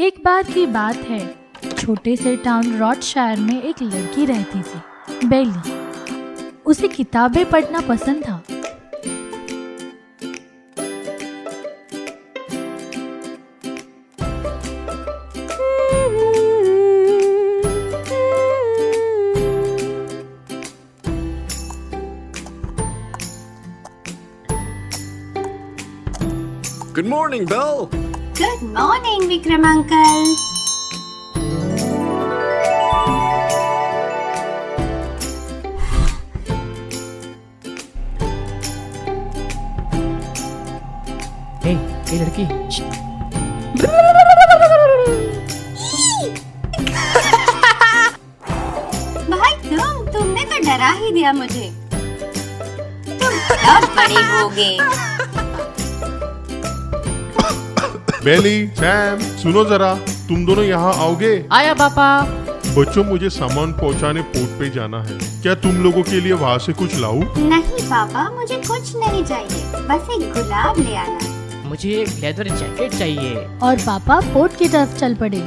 एक बार की बात है, छोटे से टाउन रॉडशायर में एक लड़की रहती थी, बेली। उसे किताबें पढ़ना पसंद था। Good morning, Belle. Good morning, Vikram uncle. ए लड़की, भाई तुमने तो डरा ही दिया मुझे। तुम कब बड़े होगे? बेली, सैम, सुनो जरा, तुम दोनों यहाँ आओगे? आया पापा। बच्चों, मुझे सामान पहुँचाने पोर्ट पे जाना है। क्या तुम लोगों के लिए वहाँ से कुछ लाऊं? नहीं पापा, मुझे कुछ नहीं चाहिए, बस एक गुलाब ले आना। मुझे एक लेदर जैकेट चाहिए। और पापा पोर्ट की तरफ चल पड़े।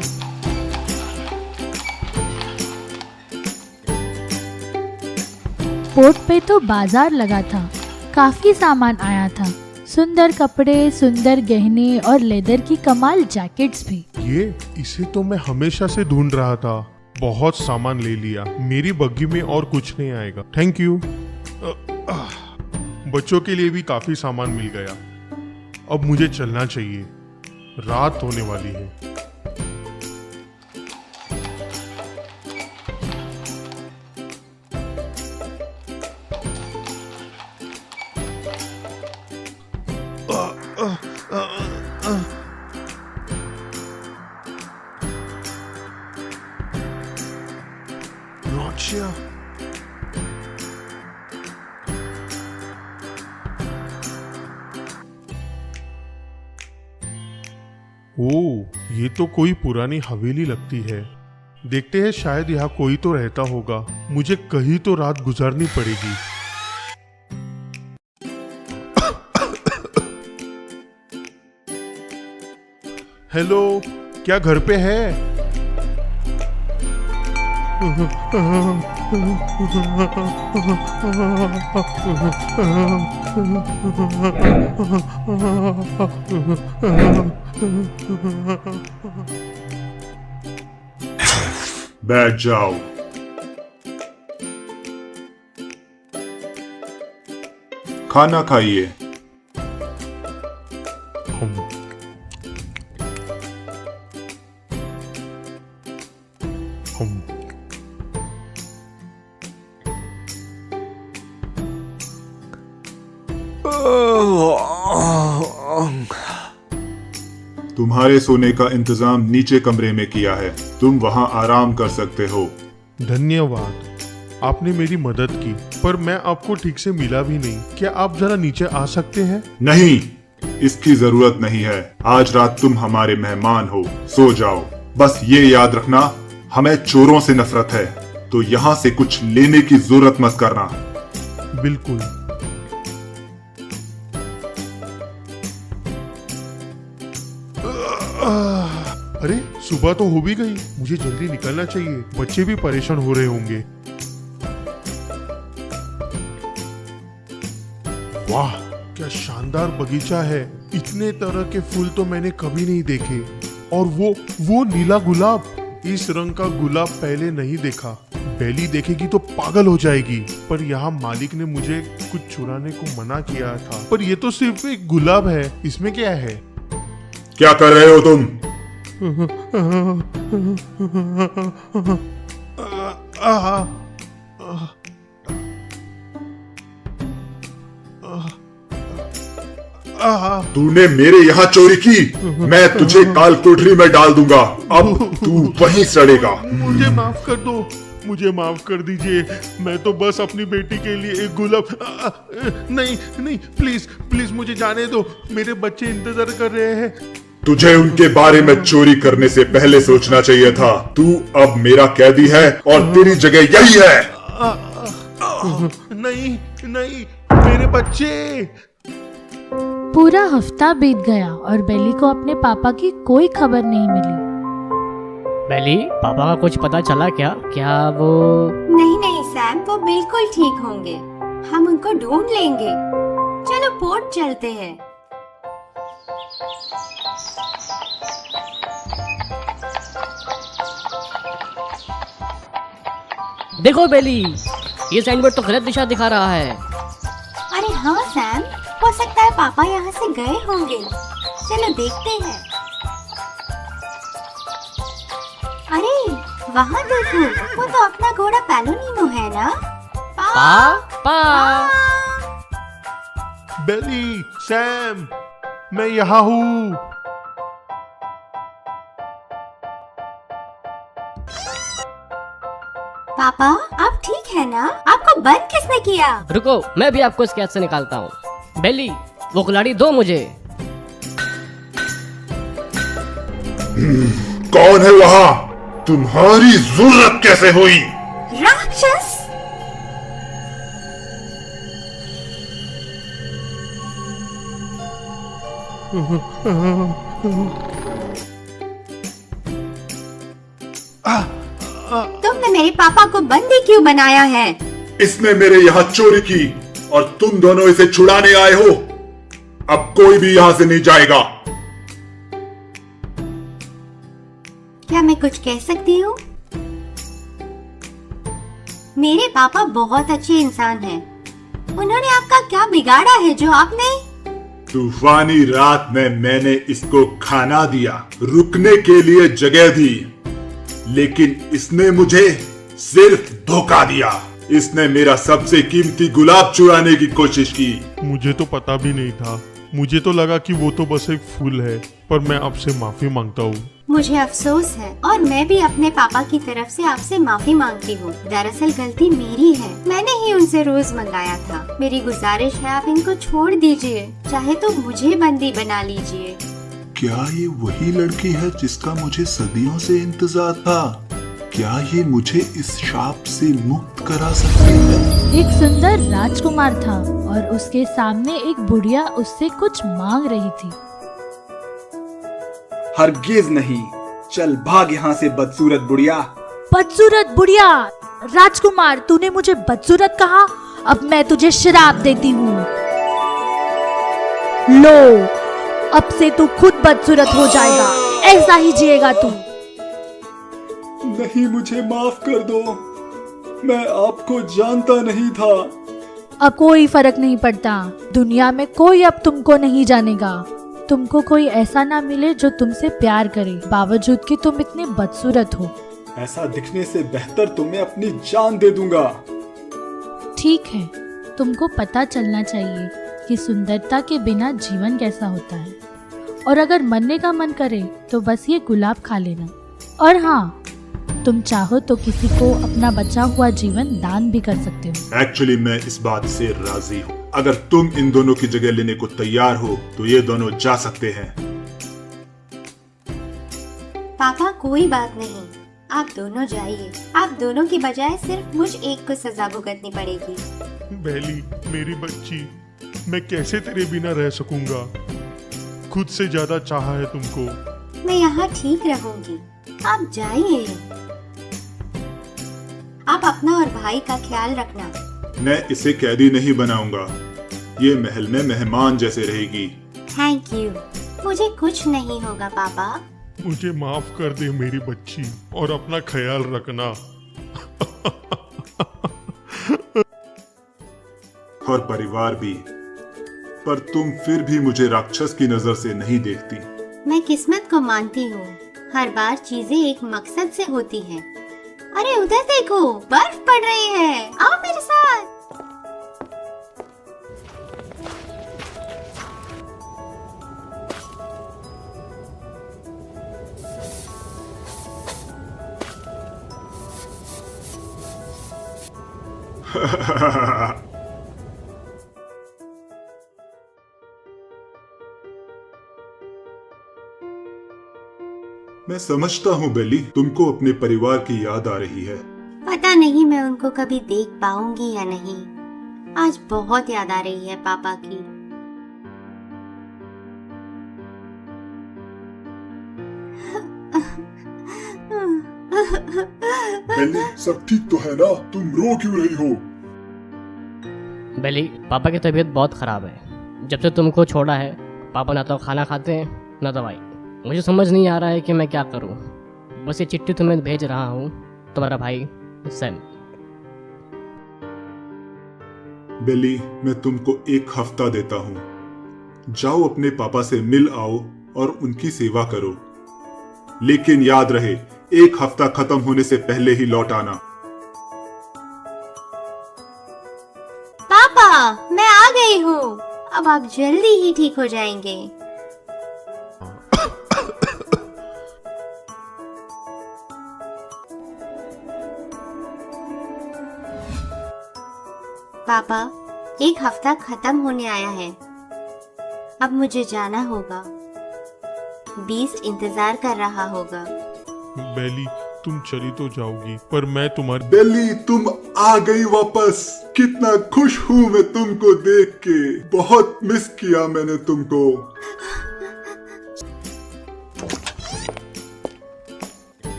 पोर्ट पे तो बाजार लगा था, काफी सामान आया था। सुंदर कपड़े, सुंदर गहने और लेदर की कमाल जैकेट्स भी। इसे तो मैं हमेशा से ढूंढ रहा था। बहुत सामान ले लिया। मेरी बग्गी में और कुछ नहीं आएगा। Thank you. बच्चों के लिए भी काफी सामान मिल गया। अब मुझे चलना चाहिए, रात होने वाली है। Roger. ओह, ये तो कोई पुरानी हवेली लगती है। देखते हैं, शायद यहाँ कोई तो रहता होगा। मुझे कहीं तो रात गुजारनी पड़ेगी। हेलो, क्या घर पे है? बैठ जाओ। खाना खाइए। तुम्हारे सोने का इंतजाम नीचे कमरे में किया है, तुम वहां आराम कर सकते हो। धन्यवाद, आपने मेरी मदद की, पर मैं आपको ठीक से मिला भी नहीं। क्या आप जरा नीचे आ सकते हैं? नहीं, इसकी जरूरत नहीं है। आज रात तुम हमारे मेहमान हो, सो जाओ। बस ये याद रखना, हमें चोरों से नफरत है, तो यहाँ से कुछ लेने की जरूरत मत करना। बिल्कुल। अरे, सुबह तो हो भी गई। मुझे जल्दी निकलना चाहिए, बच्चे भी परेशान हो रहे होंगे। वाह, क्या शानदार बगीचा है। इतने तरह के फूल तो मैंने कभी नहीं देखे। और वो नीला गुलाब, इस रंग का गुलाब पहले नहीं देखा। बेली देखेगी तो पागल हो जाएगी। पर यहाँ मालिक ने मुझे कुछ चुराने को मना किया था। पर ये तो सिर्फ एक गुलाब है, इसमें क्या है? क्या कर रहे हो तुम? तूने मेरे यहाँ चोरी की, मैं तुझे काल कोठरी में डाल दूंगा। अब तू वहीं सड़ेगा। मुझे माफ कर दो, मुझे माफ कर दीजिए। मैं तो बस अपनी बेटी के लिए एक गुलाब। नहीं, प्लीज प्लीज मुझे जाने दो, मेरे बच्चे इंतजार कर रहे हैं। तुझे उनके बारे में चोरी करने से पहले सोचना चाहिए था। तू अब मेरा कैदी है और तेरी जगह यही है। नहीं, मेरे बच्चे। पूरा हफ्ता बीत गया और बेली को अपने पापा की कोई खबर नहीं मिली। बेली, पापा का कुछ पता चला क्या? क्या वो... नहीं नहीं सैम, वो बिल्कुल ठीक होंगे। हम उनको ढूंढ लेंगे। चलो पोर्ट चलते हैं। देखो बेली, ये साइनबोर्ड तो गलत दिशा दिखा रहा है। अरे हाँ सैम, हो सकता है पापा यहाँ से गए होंगे। चलो देखते हैं। अरे वहाँ देखो, वो तो अपना घोड़ा पैलोनिनो है ना? पापा। बेली, सैम, मैं यहाँ हूँ। पापा आप ठीक है ना? आपको बंद किसने किया? रुको, मैं भी आपको इस कैद से निकालता हूँ। बेली, वो कुल्हाड़ी दो मुझे। कौन है वहाँ? तुम्हारी जरूरत कैसे हुई? राक्षस! तुमने मेरे पापा को बंदी क्यों बनाया है? इसने मेरे यहाँ चोरी की और तुम दोनों इसे छुड़ाने आए हो। अब कोई भी यहाँ से नहीं जाएगा। क्या मैं कुछ कह सकती हूँ? मेरे पापा बहुत अच्छे इंसान हैं। उन्होंने आपका क्या बिगाड़ा है जो आपने? तूफानी रात में मैंने इसको खाना दिया, रुकने के लिए जगह दी, लेकिन इसने मुझे सिर्फ धोखा दिया। इसने मेरा सबसे कीमती गुलाब चुराने की कोशिश की। मुझे तो पता भी नहीं था। मुझे तो लगा कि वो तो बस एक फूल है, पर मैं आपसे माफी मांगता हूँ। मुझे अफसोस है और मैं भी अपने पापा की तरफ से आपसे माफी मांगती हूँ। दरअसल गलती मेरी है, मैंने ही उनसे रोज मंगाया था। मेरी गुजारिश है आप इनको छोड़ दीजिए, चाहे तो मुझे बंदी बना लीजिए। क्या ये वही लड़की है जिसका मुझे सदियों से इंतजार था? क्या ये मुझे इस शाप से मुक्त करा सकती है? एक सुंदर राजकुमार था और उसके सामने एक बुढ़िया उससे कुछ मांग रही थी। हरगिज नहीं, चल भाग यहाँ से बदसूरत बुढ़िया। बदसूरत बुढ़िया! राजकुमार, तूने मुझे बदसूरत कहा, अब मैं तुझे श्राप देती हूँ। लो, अब से तू खुद बदसूरत हो जाएगा, ऐसा ही जिएगा तू। नहीं, मुझे माफ कर दो, मैं आपको जानता नहीं था। अब कोई फर्क नहीं पड़ता, दुनिया में कोई अब तुमको नहीं जानेगा। तुमको कोई ऐसा ना मिले जो तुमसे प्यार करे, बावजूद कि तुम इतने बदसूरत हो। ऐसा दिखने से बेहतर तो मैं अपनी जान दे दूंगा। ठीक है, तुमको पता चलना चाहिए कि सुंदरता के बिना जीवन कैसा होता है। और अगर मरने का मन करे तो बस ये गुलाब खा लेना। और हाँ, तुम चाहो तो किसी को अपना बचा हुआ जीवन दान भी कर सकते हो। एक्चुअली मैं इस बात से राजी हूँ। अगर तुम इन दोनों की जगह लेने को तैयार हो तो ये दोनों जा सकते हैं। पापा कोई बात नहीं, आप दोनों जाइए। आप दोनों की बजाय सिर्फ मुझ एक को सजा भुगतनी पड़ेगी। बेली, मेरी बच्ची, मैं कैसे तेरे बिना रह सकूंगा? खुद से ज्यादा चाहा है तुमको। मैं यहाँ ठीक रहूंगी, आप जाइए। आप अपना और भाई का ख्याल रखना। मैं इसे कैदी नहीं बनाऊंगा, ये महल में मेहमान जैसे रहेगी। थैंक यू, मुझे कुछ नहीं होगा पापा। मुझे माफ कर दे मेरी बच्ची, और अपना ख्याल रखना। और परिवार भी। पर तुम फिर भी मुझे राक्षस की नजर से नहीं देखती। मैं किस्मत को मानती हूँ, हर बार चीजें एक मकसद से होती हैं। अरे उधर देखो, बर्फ पड़ रही है, आओ मेरे साथ। मैं समझता हूँ बेली, तुमको अपने परिवार की याद आ रही है। पता नहीं मैं उनको कभी देख पाऊंगी या नहीं। आज बहुत याद आ रही है पापा की। बेली, सब ठीक तो है ना? तुम रो क्यों रही हो? बेली, पापा की तबीयत बहुत ख़राब है। जब से तुमको छोड़ा है पापा ना तो खाना खाते हैं ना दवाई। मुझे समझ नहीं आ रहा है कि मैं क्या करूं। बस ये चिट्ठी तुम्हें भेज रहा हूं, तुम्हारा भाई सैम। बेली, मैं तुमको 1 हफ्ता देता हूँ। जाओ अपने पापा से मिल आओ और उनकी सेवा करो। लेकिन याद रहे, 1 हफ्ता खत्म होने से पहले ही लौट आना। पापा, मैं आ गई हूँ। अब आप जल्दी ही ठीक हो जाएंगे। पापा, 1 हफ्ता खत्म होने आया है। अब मुझे जाना होगा। बीस्ट इंतजार कर रहा होगा। बेली, तुम चली तो जाओगी पर मैं तुम्हारी। बेली, तुम आ गई वापस। कितना खुश हूँ मैं तुमको देख के। बहुत मिस किया मैंने तुमको।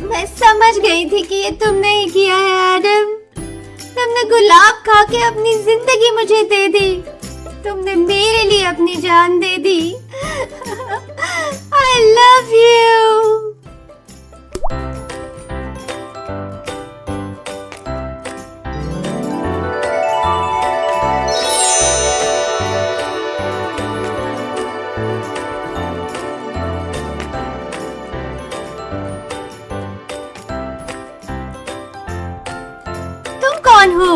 मैं समझ गई थी कि ये तुमने ही किया है एडम। तुमने गुलाब खा के अपनी जिंदगी मुझे दे दी। तुमने मेरे लिए अपनी जान दे दी। I love you. तुम कौन हो?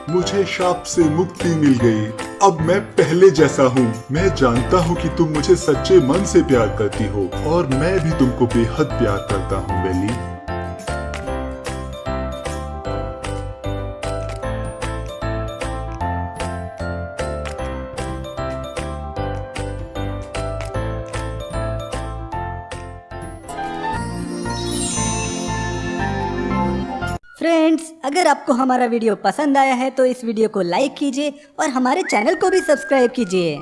मुझे शाप से मुक्ति मिल गई। अब मैं पहले जैसा हूँ। मैं जानता हूँ कि तुम मुझे सच्चे मन से प्यार करती हो और मैं भी तुमको बेहद प्यार करता हूँ बेली। फ्रेंड्स, अगर आपको हमारा वीडियो पसंद आया है तो इस वीडियो को लाइक कीजिए और हमारे चैनल को भी सब्सक्राइब कीजिए।